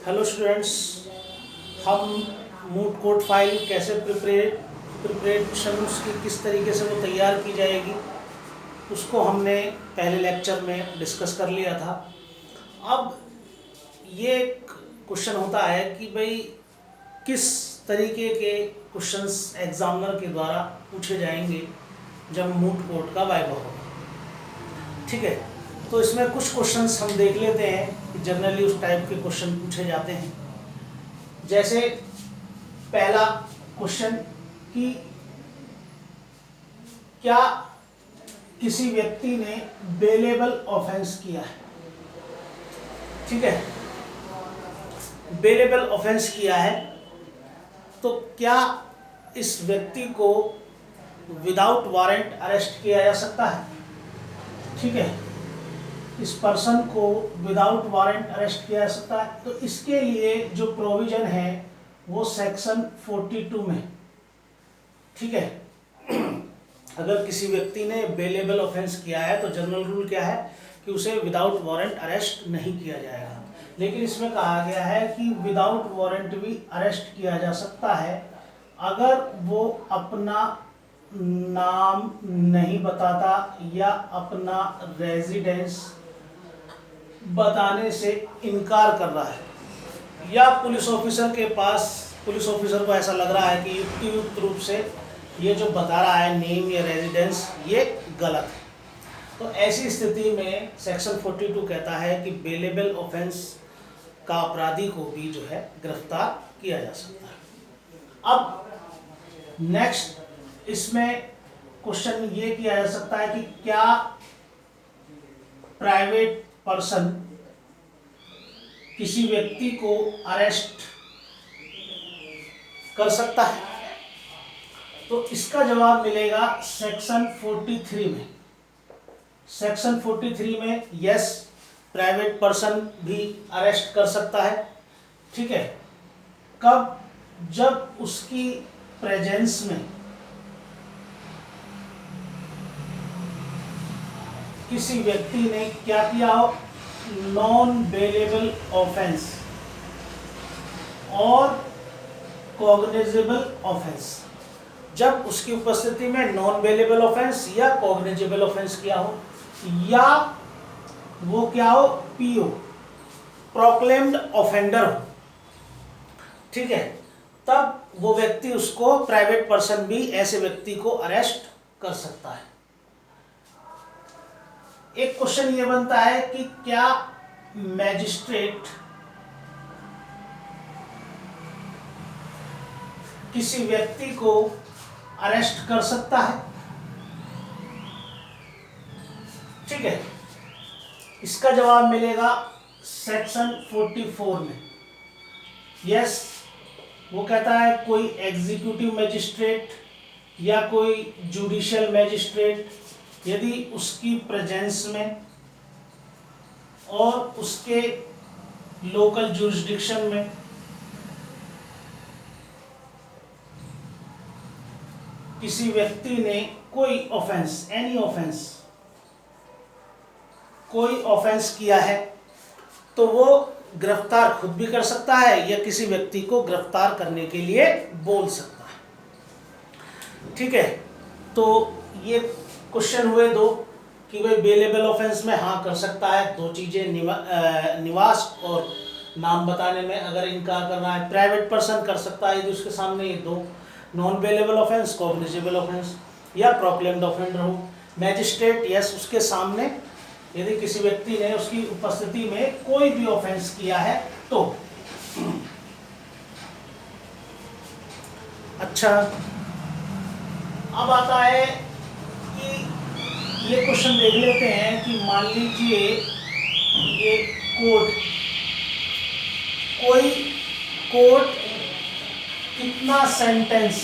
Hello students, हम मूट code file कैसे preparations की किस तरीके से वो तैयार की जाएगी उसको हमने पहले लेक्चर में डिस्कस कर लिया था। अब ये क्वेश्चन होता है कि भाई किस तरीके के क्वेश्चंस एग्जामिनर के द्वारा पूछे जाएंगे जब मूट कोड का वाइवा होगा। ठीक है, तो इसमें कुछ क्वेश्चंस हम देख लेते हैं कि जनरली उस टाइप के क्वेश्चन पूछे जाते हैं। जैसे पहला क्वेश्चन कि क्या किसी व्यक्ति ने बेलेबल ऑफेंस किया है। ठीक है, बेलेबल ऑफेंस किया है तो क्या इस व्यक्ति को विदाउट वारंट अरेस्ट किया जा सकता है। ठीक है, इस पर्सन को विदाउट वारंट अरेस्ट किया जा सकता है। तो इसके लिए जो प्रोविजन है वो सेक्शन 42 में। ठीक है, अगर किसी व्यक्ति ने बेलेबल ऑफेंस किया है तो जनरल रूल क्या है कि उसे विदाउट वारंट अरेस्ट नहीं किया जाएगा। लेकिन इसमें कहा गया है कि विदाउट वारंट भी अरेस्ट किया जा सकता है अगर वो अपना नाम नहीं बताता या अपना रेजिडेंस बताने से इनकार कर रहा है, या पुलिस ऑफिसर के पास पुलिस ऑफिसर को ऐसा लग रहा है कि युक्तियुक्त रूप से ये जो बता रहा है नेम या रेजिडेंस ये गलत है। तो ऐसी स्थिति में सेक्शन 42 कहता है कि बेलेबल ऑफेंस का अपराधी को भी जो है गिरफ्तार किया जा सकता है। अब नेक्स्ट इसमें क्वेश्चन ये किया जा सकता है कि क्या प्राइवेट पर्सन किसी व्यक्ति को अरेस्ट कर सकता है। तो इसका जवाब मिलेगा सेक्शन 43 में। सेक्शन 43 में यस, प्राइवेट पर्सन भी अरेस्ट कर सकता है। ठीक है, कब? जब उसकी प्रेजेंस में किसी व्यक्ति ने क्या किया हो, नॉन बेलेबल ऑफेंस और कॉग्निजेबल ऑफेंस। जब उसकी उपस्थिति में नॉन बेलेबल ऑफेंस या कॉग्निजेबल ऑफेंस किया हो, या वो क्या हो, पीओ प्रोक्लेम्ड ऑफेंडर हो। ठीक है, तब वो व्यक्ति उसको प्राइवेट पर्सन भी ऐसे व्यक्ति को अरेस्ट कर सकता है। एक क्वेश्चन ये बनता है कि क्या मैजिस्ट्रेट किसी व्यक्ति को अरेस्ट कर सकता है। ठीक है, इसका जवाब मिलेगा सेक्शन 44 में। यस, वो कहता है कोई एग्जीक्यूटिव मैजिस्ट्रेट या कोई जुडिशियल मैजिस्ट्रेट यदि उसकी प्रेजेंस में और उसके लोकल जुरिस्डिक्शन में किसी व्यक्ति ने कोई ऑफेंस, एनी ऑफेंस, कोई ऑफेंस किया है तो वो गिरफ्तार खुद भी कर सकता है या किसी व्यक्ति को गिरफ्तार करने के लिए बोल सकता है। ठीक है, तो ये क्वेश्चन हुए दो कि भाई बेलेबल ऑफेंस में हाँ कर सकता है, दो चीज़ें निवास और नाम बताने में अगर इनकार कर रहा है। प्राइवेट पर्सन कर सकता है यदि उसके सामने ये दो non bailable offence, cognizable offence या प्रोक्लेम्ड ऑफेंडर हो। मैजिस्ट्रेट यस, उसके सामने यदि किसी व्यक्ति ने उसकी उपस्थिति में कोई भी ऑफेंस किया है तो। अच्छा, अब आता है कि ये क्वेश्चन देख लेते हैं कि मान लीजिए ये कोई कोर्ट कितना सेंटेंस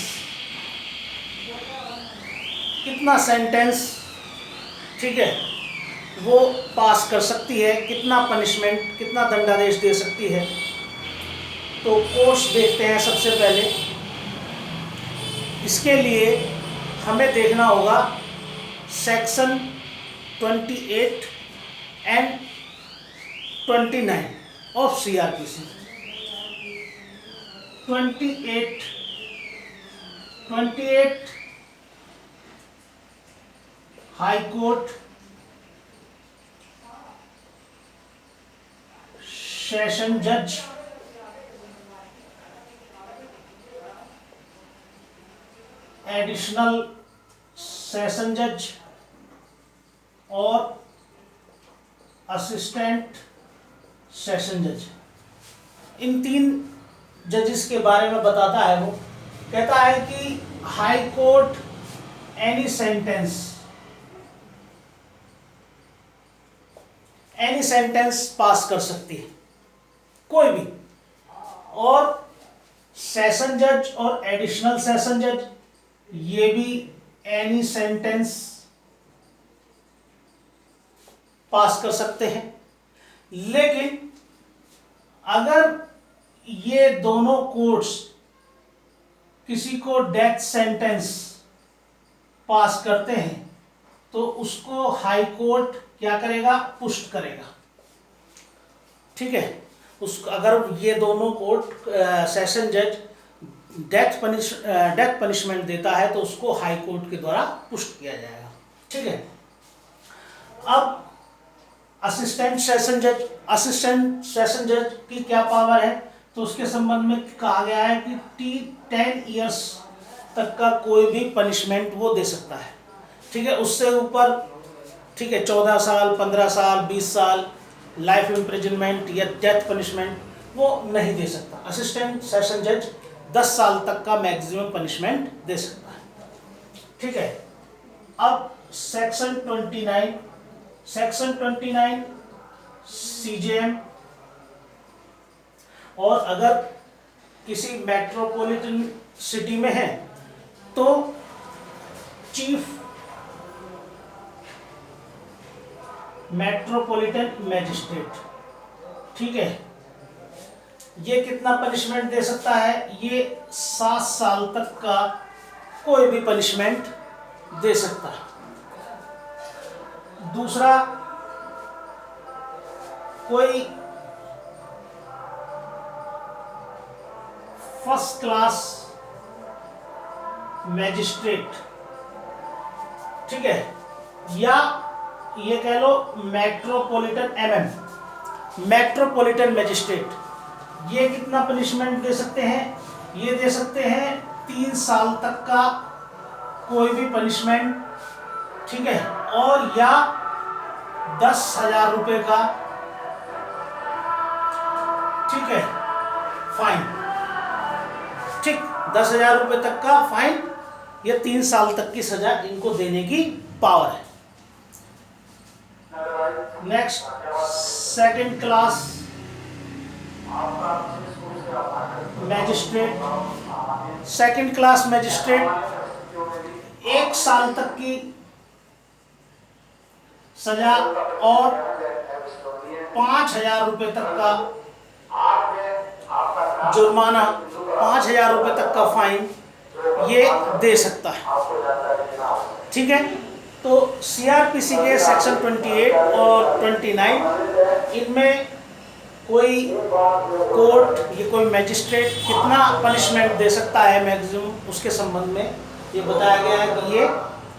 ठीक है वो पास कर सकती है, कितना पनिशमेंट, कितना दंडादेश दे सकती है। तो कोर्स देखते हैं सबसे पहले। इसके लिए हमें देखना होगा section 28 and 29 of CRPC। 28 high court session जज एडिशनल सेशन जज और असिस्टेंट सेशन जज, इन 3 जजेस के बारे में बताता है। वो कहता है कि हाई कोर्ट एनी सेंटेंस पास कर सकती है, कोई भी, और सेशन जज और एडिशनल सेशन जज ये भी एनी सेंटेंस पास कर सकते हैं। लेकिन अगर ये दोनों कोर्ट्स किसी को डेथ सेंटेंस पास करते हैं तो उसको हाई कोर्ट क्या करेगा, पुष्ट करेगा। ठीक है, अगर ये दोनों कोर्ट सेशन जज डेथ पनिशमेंट देता है तो उसको हाई कोर्ट के द्वारा पुष्ट किया जाएगा। ठीक है, अब असिस्टेंट सेशन जज की क्या पावर है, तो उसके संबंध में कहा गया है कि 10 इयर्स तक का कोई भी पनिशमेंट वो दे सकता है। ठीक है, उससे ऊपर, ठीक है, 14 साल, 15 साल, 20 साल लाइफ इम्प्रिजनमेंट या डेथ पनिशमेंट वो नहीं दे सकता। असिस्टेंट सेशन जज 10 साल तक का मैक्सिमम पनिशमेंट दे सकता है। ठीक है, अब सेक्शन 29 सीजेएम, और अगर किसी मेट्रोपॉलिटन सिटी में है तो चीफ मेट्रोपॉलिटन मैजिस्ट्रेट। ठीक है, ये कितना पनिशमेंट दे सकता है, ये 7 साल तक का कोई भी पनिशमेंट दे सकता है। दूसरा, कोई फर्स्ट क्लास मैजिस्ट्रेट, ठीक है, या ये कह लो मेट्रोपॉलिटन मैजिस्ट्रेट, ये कितना पनिशमेंट दे सकते हैं, ये दे सकते हैं 3 साल तक का कोई भी पनिशमेंट। ठीक है, और या 10,000 रुपये का, ठीक है, फाइन। ठीक, 10,000 रुपये तक का फाइन या 3 साल तक की सजा इनको देने की पावर है। Next, second class magistrate. Second class magistrate 1 साल तक की सजा और 5,000 रुपये तक का जुर्माना, 5,000 रुपये तक का फाइन ये दे सकता है। ठीक है, तो सीआरपीसी के सेक्शन 28 और 29 इनमें कोई कोर्ट या कोई मैजिस्ट्रेट कितना पनिशमेंट दे सकता है मैक्सिमम, उसके संबंध में ये बताया गया है कि ये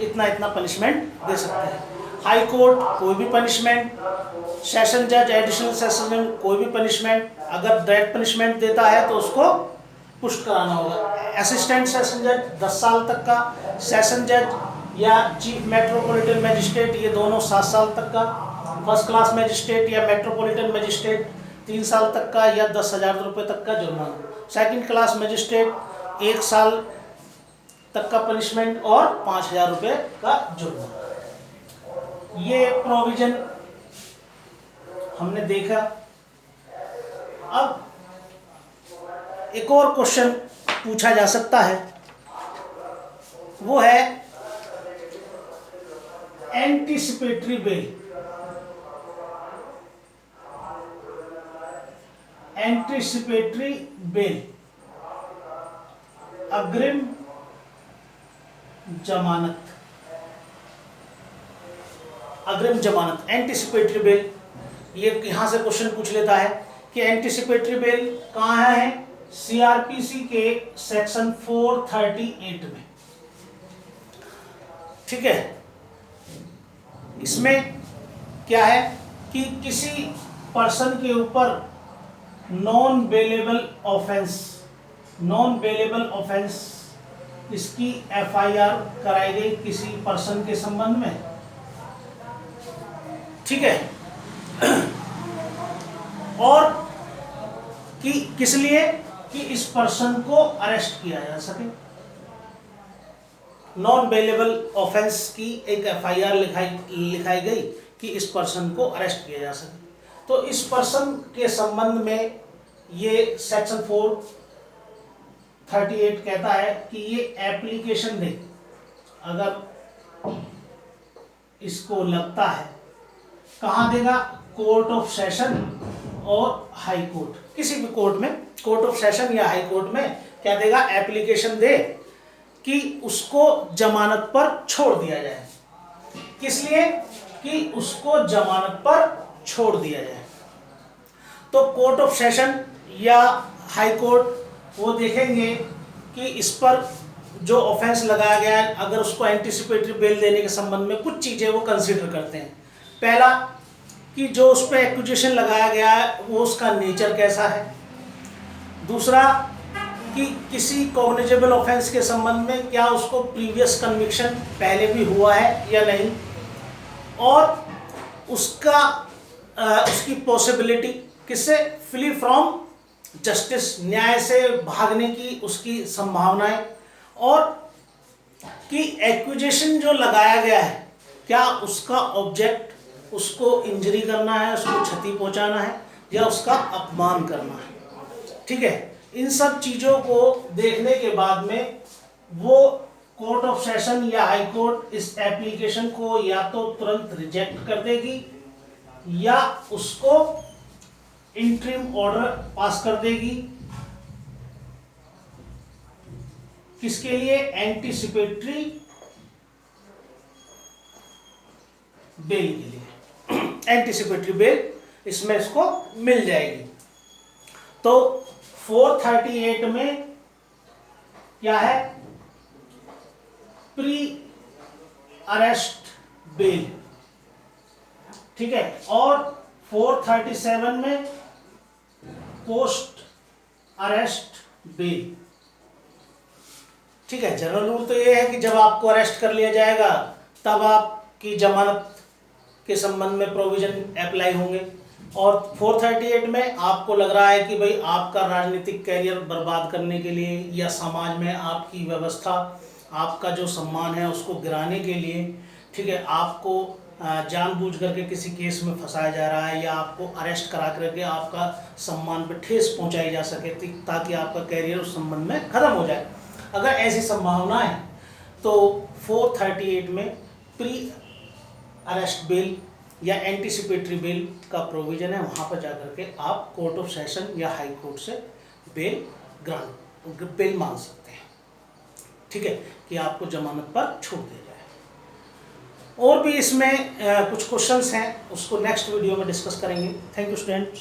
इतना पनिशमेंट दे सकते हैं। हाई कोर्ट कोई भी पनिशमेंट, सेशन जज एडिशनल सेशन जज कोई भी पनिशमेंट, अगर डेथ पनिशमेंट देता है तो उसको पुष्ट कराना होगा। असिस्टेंट सेशन जज 10 साल तक का, सेशन जज या चीफ मेट्रोपॉलिटन मैजिस्ट्रेट ये दोनों 7 साल तक का, फर्स्ट क्लास मैजिस्ट्रेट या मेट्रोपॉलिटन मैजिस्ट्रेट 3 साल तक का या 10,000 रुपये तक का जुर्माना, सेकंड क्लास मैजिस्ट्रेट 1 साल तक का पनिशमेंट और 5,000 रुपये का जुर्माना। ये प्रोविजन हमने देखा। अब एक और क्वेश्चन पूछा जा सकता है, वो है एंटीसिपेटरी बेल। एंटीसिपेटरी बेल, अग्रिम जमानत। अग्रिम जमानत, एंटीसिपेटरी बेल, ये यहां से क्वेश्चन पूछ लेता है कि एंटीसिपेटरी बेल कहाँ है, सीआरपीसी के सेक्शन 438 में, ठीक है। इसमें क्या है कि किसी पर्सन के ऊपर नॉन बेलेबल ऑफेंस इसकी एफआईआर कराई गई किसी पर्सन के संबंध में, ठीक है। और कि किस लिए कि इस पर्सन को अरेस्ट किया जा सके। नॉन बेलेबल ऑफेंस की एक एफआईआर लिखाई गई कि इस पर्सन को अरेस्ट किया जा सके। तो इस पर्सन के संबंध में ये सेक्शन 438 कहता है कि ये एप्लीकेशन दे, अगर इसको लगता है, कहाँ देगा, कोर्ट ऑफ सेशन और हाई कोर्ट, किसी भी कोर्ट में, कोर्ट ऑफ सेशन या हाई कोर्ट में क्या देगा, एप्लीकेशन दे कि उसको जमानत पर छोड़ दिया जाए। किस लिए कि उसको जमानत पर छोड़ दिया जाए। तो कोर्ट ऑफ सेशन या हाई कोर्ट वो देखेंगे कि इस पर जो ऑफेंस लगाया गया है, अगर उसको एंटीसिपेटरी बेल देने के संबंध में कुछ चीज़ें वो कंसीडर करते हैं। पहला कि जो उस पर एक्यूजेशन लगाया गया है वो उसका नेचर कैसा है। दूसरा कि किसी कॉग्निजेबल ऑफेंस के संबंध में क्या उसको प्रीवियस कन्विक्शन पहले भी हुआ है या नहीं, और उसकी पॉसिबिलिटी किससे, फ्ली फ्रॉम जस्टिस, न्याय से भागने की उसकी संभावनाएं, और कि एक्यूजेशन जो लगाया गया है क्या उसका ऑब्जेक्ट उसको इंजरी करना है, उसको क्षति पहुंचाना है या उसका अपमान करना है, ठीक है। इन सब चीज़ों को देखने के बाद में वो कोर्ट ऑफ सेशन या हाई कोर्ट इस एप्लीकेशन को या तो तुरंत रिजेक्ट कर देगी या उसको इंटरिम ऑर्डर पास कर देगी। किसके लिए, एंटीसिपेटरी बेल के लिए। एंटीसिपेटरी बेल इसमें इसको मिल जाएगी। तो 438 में क्या है, प्री अरेस्ट बेल, ठीक है। और 437 में पोस्ट अरेस्ट बेल, ठीक है। जनरल रूल तो ये है कि जब आपको अरेस्ट कर लिया जाएगा तब आपकी जमानत के संबंध में प्रोविजन अप्लाई होंगे। और 438 में आपको लग रहा है कि भाई आपका राजनीतिक कैरियर बर्बाद करने के लिए या समाज में आपकी व्यवस्था, आपका जो सम्मान है उसको गिराने के लिए, ठीक है, आपको जानबूझ करके किसी केस में फंसाया जा रहा है या आपको अरेस्ट करा करके आपका सम्मान पर ठेस पहुंचाई जा सके ताकि आपका कैरियर उस संबंध में खत्म हो जाए। अगर ऐसी संभावना है तो 438 में प्री अरेस्ट बेल या एंटीसिपेटरी बेल का प्रोविजन है, वहाँ पर जाकर के आप कोर्ट ऑफ सेशन या हाई कोर्ट से बेल मांग सकते हैं, ठीक है, कि आपको जमानत पर छोड़ दिया जाए। और भी इसमें कुछ क्वेश्चंस हैं, उसको नेक्स्ट वीडियो में डिस्कस करेंगे। Thank you students.